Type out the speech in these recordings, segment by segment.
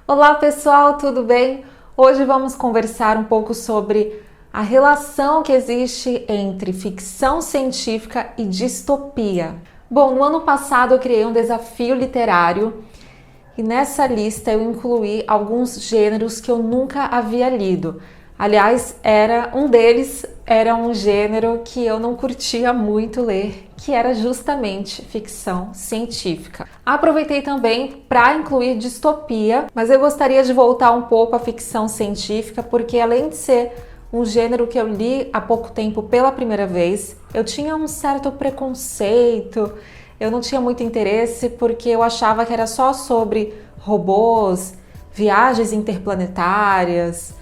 Olá pessoal, tudo bem? Hoje vamos conversar um pouco sobre a relação que existe entre ficção científica e distopia. Bom, no ano passado eu criei um desafio literário e nessa lista eu incluí alguns gêneros que eu nunca havia lido. Aliás, um deles era um gênero que eu não curtia muito ler, que era justamente ficção científica. Aproveitei também para incluir distopia, mas eu gostaria de voltar um pouco à ficção científica, porque além de ser um gênero que eu li há pouco tempo pela primeira vez, eu tinha um certo preconceito, eu não tinha muito interesse porque eu achava que era só sobre robôs, viagens interplanetárias,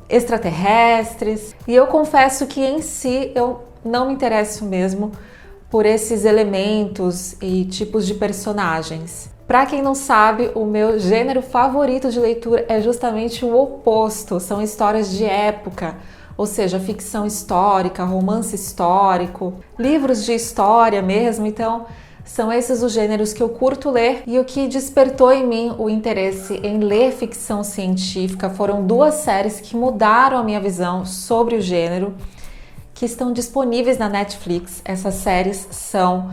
extraterrestres, e eu confesso que em si eu não me interesso mesmo por esses elementos e tipos de personagens. Para quem não sabe, o meu gênero favorito de leitura é justamente o oposto, são histórias de época, ou seja, ficção histórica, romance histórico, livros de história mesmo. Então são esses os gêneros que eu curto ler, e o que despertou em mim o interesse em ler ficção científica foram duas séries que mudaram a minha visão sobre o gênero, que estão disponíveis na Netflix. Essas séries são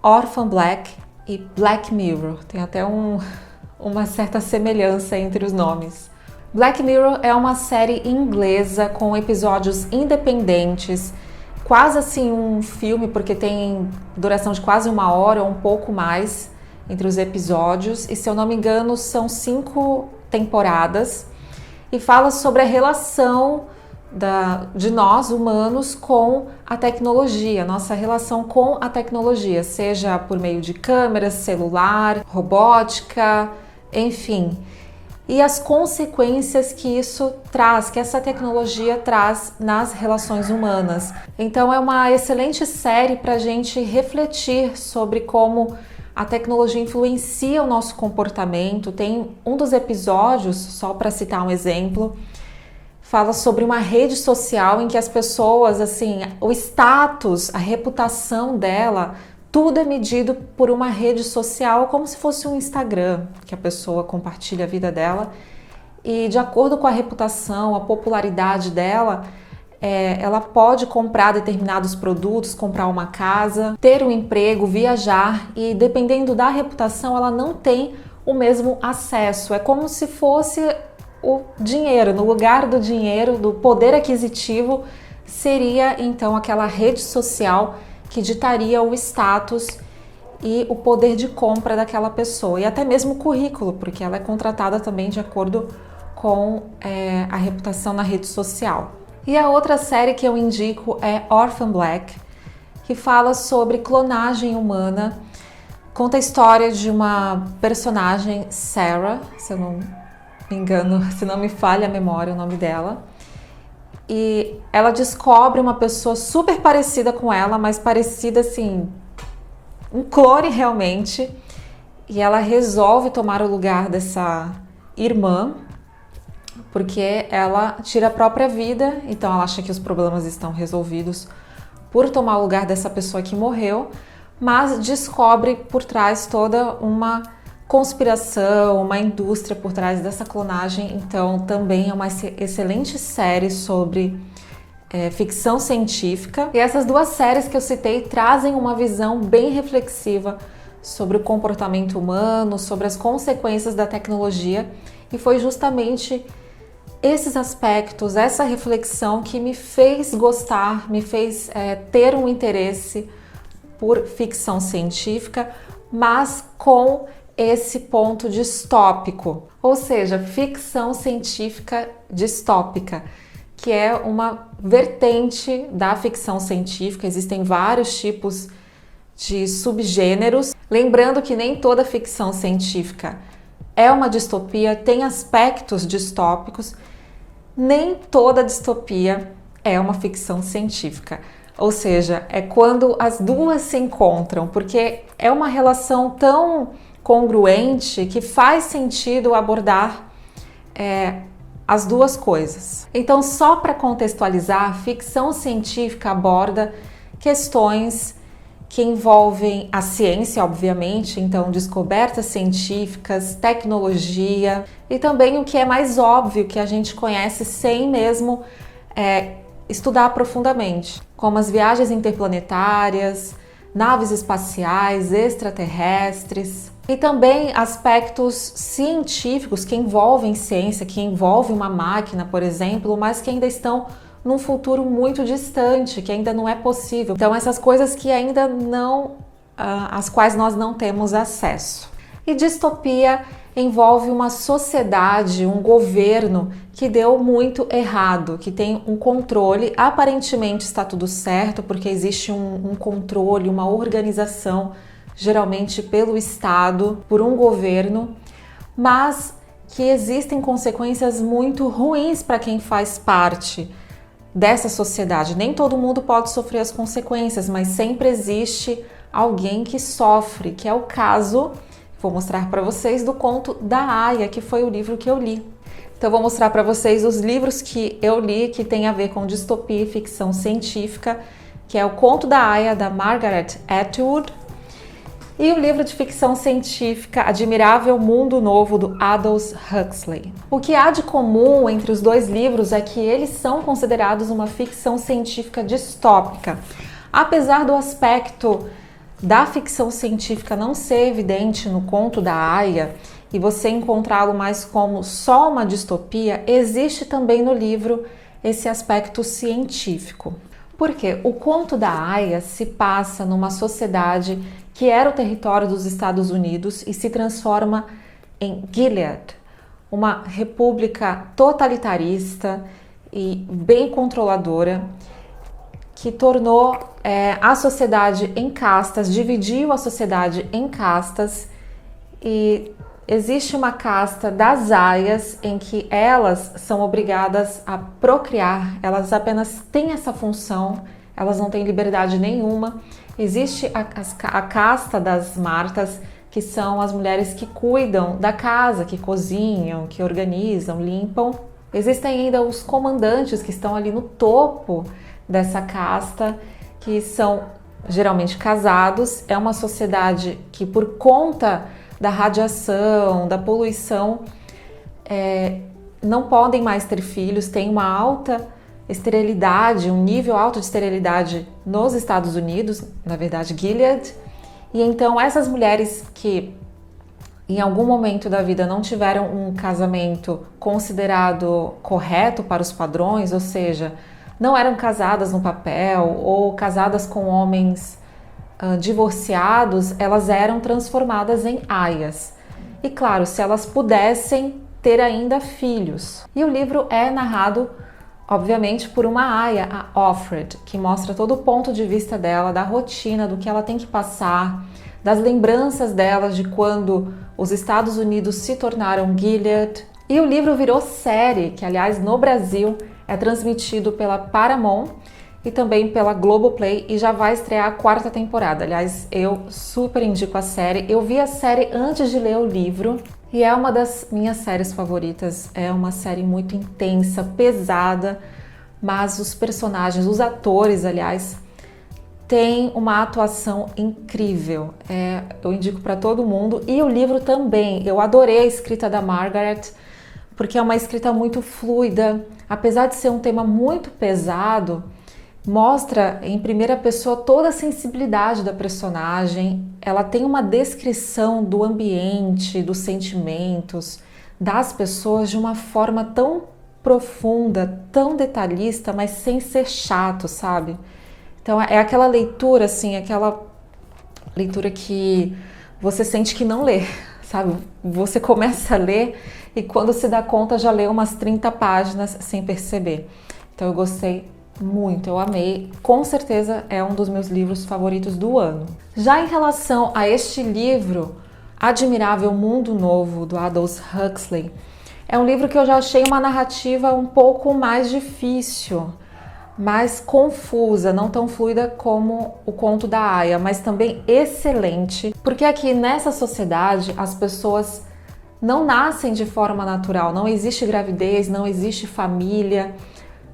Orphan Black e Black Mirror. Tem até uma certa semelhança entre os nomes. Black Mirror é uma série inglesa com episódios independentes, quase assim um filme, porque tem duração de quase 1 hora ou um pouco mais entre os episódios, e se eu não me engano são 5 temporadas, e fala sobre a relação de nós humanos com a tecnologia, nossa relação com a tecnologia, seja por meio de câmeras, celular, robótica, enfim. E as consequências que isso traz, que essa tecnologia traz nas relações humanas. Então é uma excelente série para a gente refletir sobre como a tecnologia influencia o nosso comportamento. Tem um dos episódios, só para citar um exemplo, fala sobre uma rede social em que as pessoas, assim, o status, a reputação dela, tudo é medido por uma rede social, como se fosse um Instagram, que a pessoa compartilha a vida dela, e de acordo com a reputação, a popularidade dela, ela pode comprar determinados produtos, comprar uma casa, ter um emprego, viajar, e dependendo da reputação, ela não tem o mesmo acesso. É como se fosse o dinheiro, no lugar do dinheiro, do poder aquisitivo, seria então aquela rede social que ditaria o status e o poder de compra daquela pessoa, e até mesmo o currículo, porque ela é contratada também de acordo com a reputação na rede social. E a outra série que eu indico é Orphan Black, que fala sobre clonagem humana, conta a história de uma personagem, Sarah, se eu não me engano, se não me falha a memória o nome dela, e ela descobre uma pessoa super parecida com ela, mas parecida assim, um clone realmente, e ela resolve tomar o lugar dessa irmã, porque ela tira a própria vida, então ela acha que os problemas estão resolvidos por tomar o lugar dessa pessoa que morreu, mas descobre por trás toda uma conspiração, uma indústria por trás dessa clonagem. Então também é uma excelente série sobre ficção científica. E essas duas séries que eu citei trazem uma visão bem reflexiva sobre o comportamento humano, sobre as consequências da tecnologia, e foi justamente esses aspectos, essa reflexão que me fez gostar, me fez ter um interesse por ficção científica, mas com esse ponto distópico, ou seja, ficção científica distópica, que é uma vertente da ficção científica. Existem vários tipos de subgêneros. Lembrando que nem toda ficção científica é uma distopia, tem aspectos distópicos, nem toda distopia é uma ficção científica. Ou seja, é quando as duas se encontram, porque é uma relação tão congruente que faz sentido abordar as duas coisas. Então, só para contextualizar, ficção científica aborda questões que envolvem a ciência, obviamente, então descobertas científicas, tecnologia e também o que é mais óbvio, que a gente conhece sem mesmo estudar profundamente, como as viagens interplanetárias, naves espaciais, extraterrestres e também aspectos científicos que envolvem ciência, que envolvem uma máquina, por exemplo, mas que ainda estão num futuro muito distante, que ainda não é possível. Então, essas coisas que ainda não, às quais nós não temos acesso. E distopia envolve uma sociedade, um governo que deu muito errado, que tem um controle, aparentemente está tudo certo, porque existe um controle, uma organização, geralmente pelo Estado, por um governo, mas que existem consequências muito ruins para quem faz parte dessa sociedade. Nem todo mundo pode sofrer as consequências, mas sempre existe alguém que sofre, que é o caso, vou mostrar para vocês, do Conto da Aia, que foi o livro que eu li. Então vou mostrar para vocês os livros que eu li que tem a ver com distopia e ficção científica, que é o Conto da Aia, da Margaret Atwood, e o livro de ficção científica Admirável Mundo Novo, do Aldous Huxley. O que há de comum entre os dois livros é que eles são considerados uma ficção científica distópica. Apesar do aspecto da ficção científica não ser evidente no Conto da Aia e você encontrá-lo mais como só uma distopia, existe também no livro esse aspecto científico. Porque o Conto da Aia se passa numa sociedade que era o território dos Estados Unidos e se transforma em Gilead, uma república totalitarista e bem controladora, que tornou a sociedade em castas, dividiu a sociedade em castas, e existe uma casta das aias em que elas são obrigadas a procriar, elas apenas têm essa função, elas não têm liberdade nenhuma. Existe a casta das martas, que são as mulheres que cuidam da casa, que cozinham, que organizam, limpam. Existem ainda os comandantes, que estão ali no topo dessa casta, que são geralmente casados. É uma sociedade que, por conta da radiação, da poluição, não podem mais ter filhos, tem uma alta esterilidade, um nível alto de esterilidade nos Estados Unidos, na verdade Gilead, e então essas mulheres que em algum momento da vida não tiveram um casamento considerado correto para os padrões, ou seja, não eram casadas no papel ou casadas com homens divorciados, elas eram transformadas em aias. E claro, se elas pudessem ter ainda filhos. E o livro é narrado obviamente por uma aia, a Offred, que mostra todo o ponto de vista dela, da rotina, do que ela tem que passar, das lembranças dela de quando os Estados Unidos se tornaram Gilead. E o livro virou série, que aliás no Brasil é transmitido pela Paramount e também pela Globoplay, e já vai estrear a 4ª temporada. Aliás, eu super indico a série. Eu vi a série antes de ler o livro e é uma das minhas séries favoritas. É uma série muito intensa, pesada, mas os personagens, os atores, aliás, têm uma atuação incrível. Eu indico para todo mundo. E o livro também. Eu adorei a escrita da Margaret, porque é uma escrita muito fluida. Apesar de ser um tema muito pesado, mostra em primeira pessoa toda a sensibilidade da personagem. Ela tem uma descrição do ambiente, dos sentimentos, das pessoas de uma forma tão profunda, tão detalhista, mas sem ser chato, sabe? Então é aquela leitura, assim, aquela leitura que você sente que não lê, sabe? Você começa a ler e quando se dá conta já leu umas 30 páginas sem perceber. Então eu gostei muito, eu amei. Com certeza é um dos meus livros favoritos do ano. Já em relação a este livro, Admirável Mundo Novo, do Aldous Huxley, é um livro que eu já achei uma narrativa um pouco mais difícil, mais confusa, não tão fluida como o Conto da Aia, mas também excelente, porque aqui nessa sociedade as pessoas não nascem de forma natural, não existe gravidez, não existe família,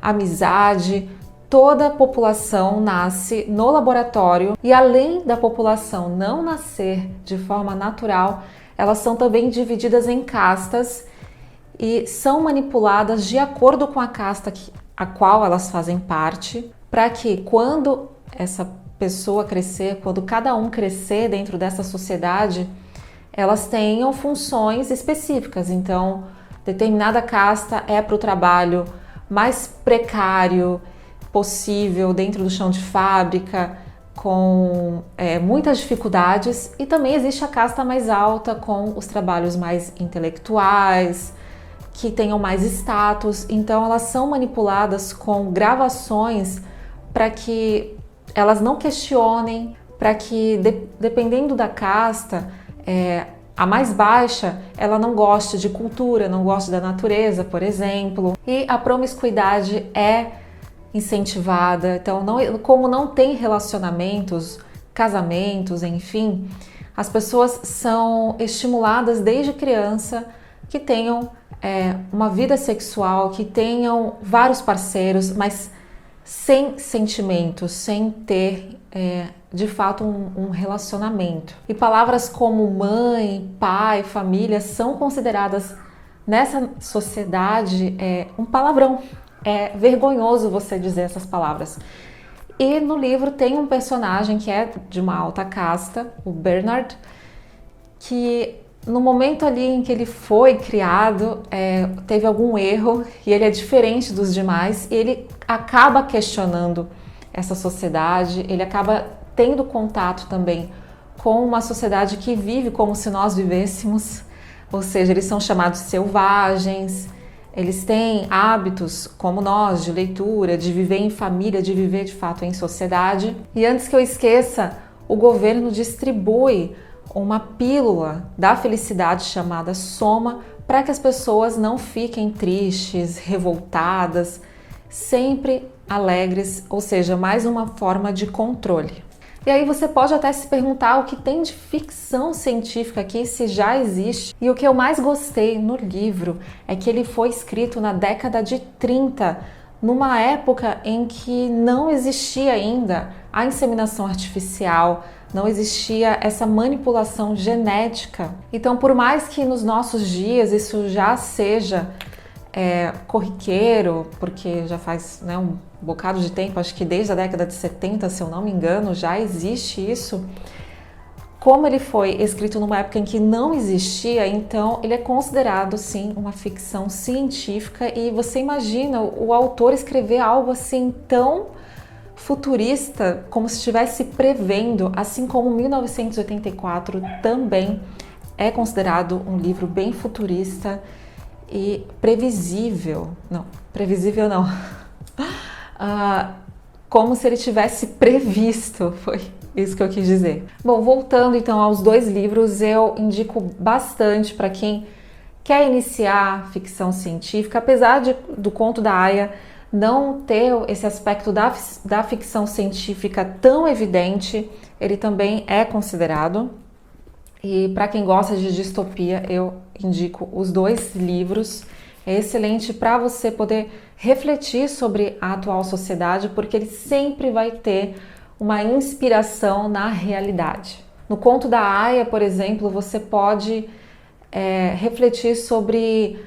amizade, toda a população nasce no laboratório e além da população não nascer de forma natural, elas são também divididas em castas e são manipuladas de acordo com a casta a qual elas fazem parte, para que quando essa pessoa crescer, quando cada um crescer dentro dessa sociedade, elas tenham funções específicas. Então, determinada casta é para o trabalho mais precário possível dentro do chão de fábrica, com muitas dificuldades, e também existe a casta mais alta com os trabalhos mais intelectuais, que tenham mais status. Então elas são manipuladas com gravações para que elas não questionem, para que dependendo da casta, a mais baixa, ela não goste de cultura, não goste da natureza, por exemplo, e a promiscuidade é incentivada. Então, como não tem relacionamentos, casamentos, enfim, as pessoas são estimuladas desde criança que tenham uma vida sexual, que tenham vários parceiros, mas sem sentimentos, sem ter de fato um relacionamento. E palavras como mãe, pai, família são consideradas nessa sociedade um palavrão. É vergonhoso você dizer essas palavras. E no livro tem um personagem que é de uma alta casta, o Bernard, que no momento ali em que ele foi criado, teve algum erro e ele é diferente dos demais, e ele acaba questionando essa sociedade, ele acaba tendo contato também com uma sociedade que vive como se nós vivêssemos, ou seja, eles são chamados selvagens. Eles têm hábitos como nós, de leitura, de viver em família, de viver de fato em sociedade. E antes que eu esqueça, o governo distribui uma pílula da felicidade chamada Soma para que as pessoas não fiquem tristes, revoltadas, sempre alegres, ou seja, mais uma forma de controle. E aí você pode até se perguntar o que tem de ficção científica aqui, se já existe. E o que eu mais gostei no livro é que ele foi escrito na década de 30, numa época em que não existia ainda a inseminação artificial, não existia essa manipulação genética. Então, por mais que nos nossos dias isso já seja corriqueiro, porque já faz um bocado de tempo, acho que desde a década de 70, se eu não me engano, já existe isso. Como ele foi escrito numa época em que não existia, então ele é considerado, sim, uma ficção científica. E você imagina o autor escrever algo assim tão futurista, como se estivesse prevendo, assim como 1984 também é considerado um livro bem futurista e previsível. Não, previsível não. Como se ele tivesse previsto, foi isso que eu quis dizer. Bom, voltando então aos dois livros, eu indico bastante para quem quer iniciar ficção científica, apesar do Conto da Aia não ter esse aspecto da ficção científica tão evidente, ele também é considerado. E para quem gosta de distopia, eu indico os dois livros. É excelente para você poder refletir sobre a atual sociedade, porque ele sempre vai ter uma inspiração na realidade. No Conto da Aia, por exemplo, você pode refletir sobre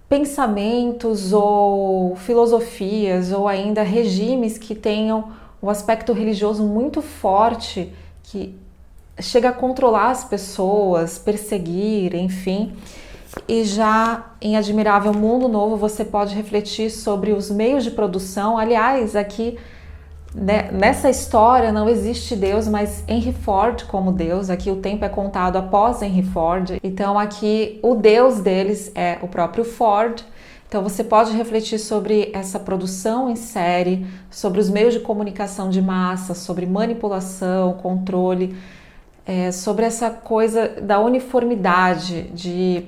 pensamentos ou filosofias ou ainda regimes que tenham um aspecto religioso muito forte, que chega a controlar as pessoas, perseguir, enfim. E já em Admirável Mundo Novo você pode refletir sobre os meios de produção. Aliás, aqui nessa história não existe Deus, mas Henry Ford como Deus. Aqui o tempo é contado após Henry Ford. Então aqui o Deus deles é o próprio Ford. Então você pode refletir sobre essa produção em série, sobre os meios de comunicação de massa, sobre manipulação, controle, sobre essa coisa da uniformidade, de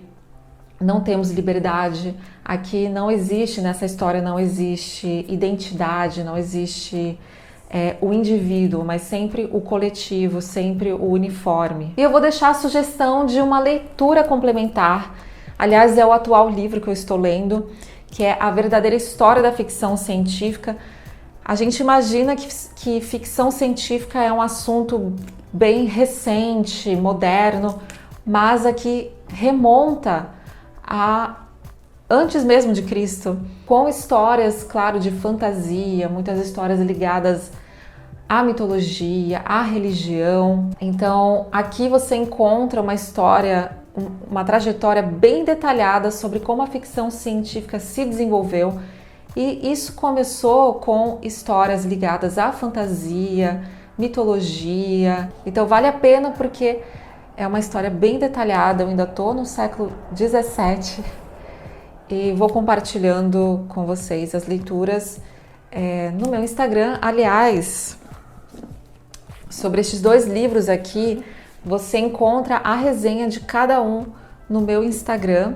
não temos liberdade. Aqui não existe, nessa história não existe identidade, não existe o indivíduo, mas sempre o coletivo, sempre o uniforme. E eu vou deixar a sugestão de uma leitura complementar. Aliás, é o atual livro que eu estou lendo, que é A Verdadeira História da Ficção Científica. A gente imagina que ficção científica é um assunto bem recente, moderno, mas aqui remonta a antes mesmo de Cristo, com histórias, claro, de fantasia, muitas histórias ligadas à mitologia, à religião. Então, aqui você encontra uma história, uma trajetória bem detalhada sobre como a ficção científica se desenvolveu. E isso começou com histórias ligadas à fantasia, mitologia. Então vale a pena porque é uma história bem detalhada. Eu ainda estou no século 17 e vou compartilhando com vocês as leituras no meu Instagram. Aliás, sobre estes 2 livros aqui, você encontra a resenha de cada um no meu Instagram,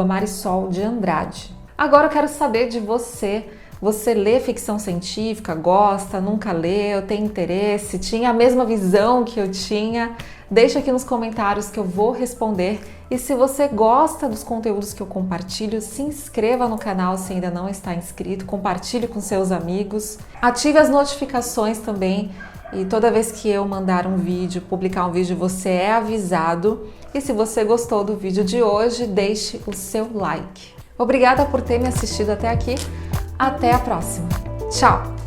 @marisoldeandrade. Agora eu quero saber de você. Você lê ficção científica? Gosta? Nunca leu? Tem interesse? Tinha a mesma visão que eu tinha? Deixa aqui nos comentários que eu vou responder. E se você gosta dos conteúdos que eu compartilho, se inscreva no canal se ainda não está inscrito, compartilhe com seus amigos, ative as notificações também e toda vez que eu mandar um vídeo, publicar um vídeo, você é avisado. E se você gostou do vídeo de hoje, deixe o seu like. Obrigada por ter me assistido até aqui. Até a próxima. Tchau!